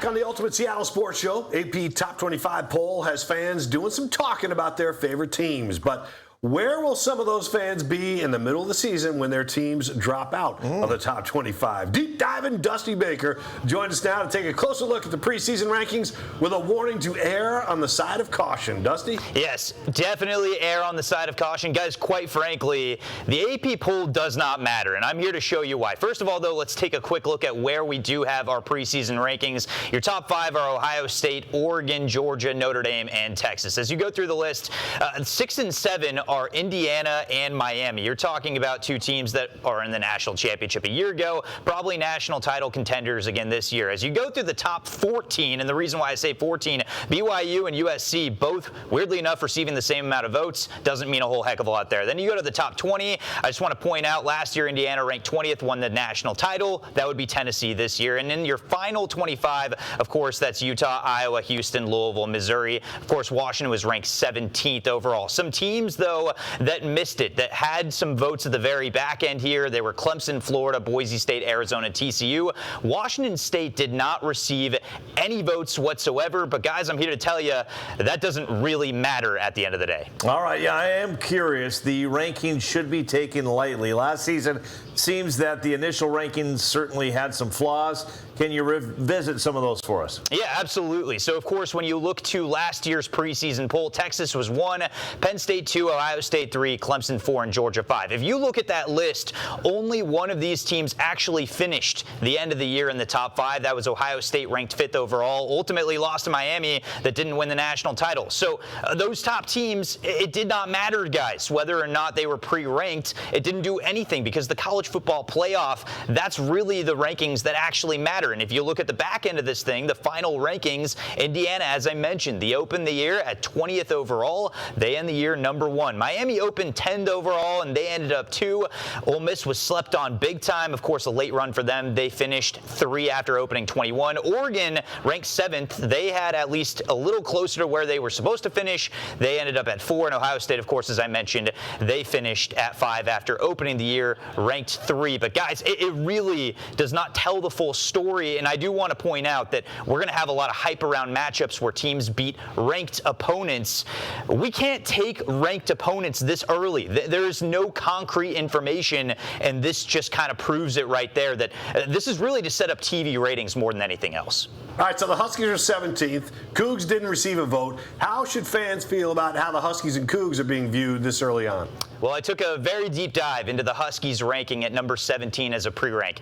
on the Ultimate Seattle Sports Show. AP Top 25 poll has fans doing some talking about their favorite teams. But where will some of those fans be in the middle of the season when their teams drop out of the top 25? Deep diving Dusty Baker joins us now to take a closer look at the preseason rankings with a warning to err on the side of caution. Dusty? Yes, definitely err on the side of caution. Guys, quite frankly, the AP poll does not matter, and I'm here to show you why. First of all, though, let's take a quick look at where we do have our preseason rankings. Your top five are Ohio State, Oregon, Georgia, Notre Dame, and Texas. As you go through the list, 6 and 7 are Indiana and Miami. You're talking about two teams that are in the national championship a year ago, probably national title contenders again this year. As you go through the top 14, and the reason why I say 14, BYU and USC both, weirdly enough, receiving the same amount of votes, doesn't mean a whole heck of a lot there. Then you go to the top 20. I just want to point out last year Indiana ranked 20th, won the national title. That would be Tennessee this year. And then your final 25, of course, that's Utah, Iowa, Houston, Louisville, Missouri. Of course, Washington was ranked 17th overall. Some teams, though, that missed it, that had some votes at the very back end here. They were Clemson, Florida, Boise State, Arizona, TCU. Washington State did not receive any votes whatsoever. But, guys, I'm here to tell you that doesn't really matter at the end of the day. All right, yeah, I am curious. The rankings should be taken lightly. Last season, seems that the initial rankings certainly had some flaws. Can you revisit some of those for us? Yeah, absolutely. So, of course, when you look to last year's preseason poll, Texas was 1, Penn State 2, Ohio State 3, Clemson 4, and Georgia 5. If you look at that list, only one of these teams actually finished the end of the year in the top 5. That was Ohio State, ranked 5th overall. Ultimately lost to Miami, that didn't win the national title. So those top teams, it did not matter, guys, whether or not they were pre-ranked. It didn't do anything because the college football playoff, that's really the rankings that actually matter. And if you look at the back end of this thing, the final rankings, Indiana, as I mentioned, they opened the year at 20th overall. They end the year number 1. Miami opened 10th overall, and they ended up 2. Ole Miss was slept on big time. Of course, a late run for them. They finished 3 after opening 21. Oregon ranked 7th. They had at least a little closer to where they were supposed to finish. They ended up at 4. And Ohio State, of course, as I mentioned, they finished at 5 after opening the year, ranked 3. But, guys, it really does not tell the full story. And I do want to point out that we're going to have a lot of hype around matchups where teams beat ranked opponents. We can't take ranked opponents this early. There is no concrete information, and this just kind of proves it right there that this is really to set up TV ratings more than anything else. All right, so the Huskies are 17th. Cougs didn't receive a vote. How should fans feel about how the Huskies and Cougs are being viewed this early on? Well, I took a very deep dive into the Huskies ranking at number 17 as a pre-rank.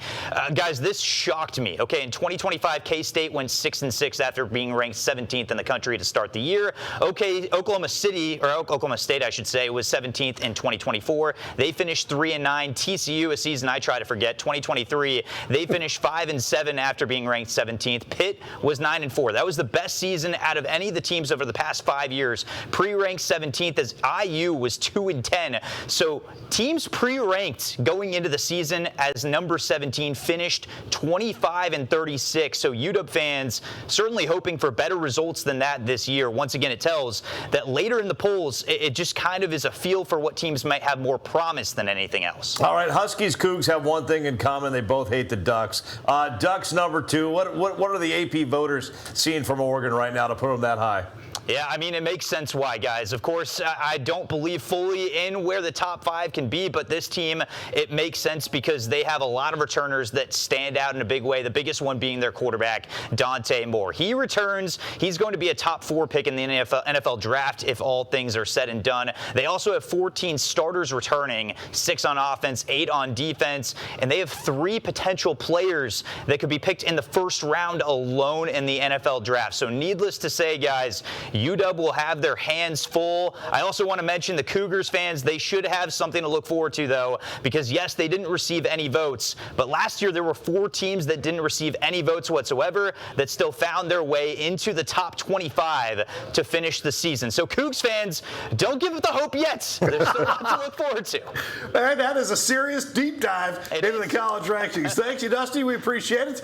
Guys, this shocked me. Okay, in 2025, K-State went 6 and 6 after being ranked 17th in the country to start the year. Okay, Oklahoma State, I should say, was 17th in 2024. They finished 3 and 9. TCU, a season I try to forget, 2023, they finished 5 and 7 after being ranked 17th. Pitt was 9 and 4. That was the best season out of any of the teams over the past 5 years. Pre-ranked 17th, as IU was 2 and 10. So teams pre-ranked going into the season as number 17 finished 25 and 36. So UW fans certainly hoping for better results than that this year. Once again, it tells that later in the polls, it just kind of is a feel for what teams might have more promise than anything else. All right, Huskies, Cougs have one thing in common. They both hate the Ducks. Ducks number 2. What are the AP voters seeing from Oregon right now to put them that high? Yeah, I mean, it makes sense why, guys. Of course, I don't believe fully in where the top 5 can be, but this team, it makes sense because they have a lot of returners that stand out in a big way, the biggest one being their quarterback, Dante Moore. He returns. He's going to be a top 4 pick in the NFL draft if all things are said and done. They also have 14 starters returning, 6 on offense, 8 on defense, and they have 3 potential players that could be picked in the first round alone in the NFL draft. So needless to say, guys, UW will have their hands full. I also want to mention the Cougars fans. They should have something to look forward to, though, because, yes, they didn't receive any votes, but last year there were 4 teams that didn't receive any votes whatsoever that still found their way into the top 25 to finish the season. So, Cougs fans, don't give up the hope yet. There's still a lot to look forward to. Man, that is a serious deep dive into the college rankings. Thank you, Dusty. We appreciate it.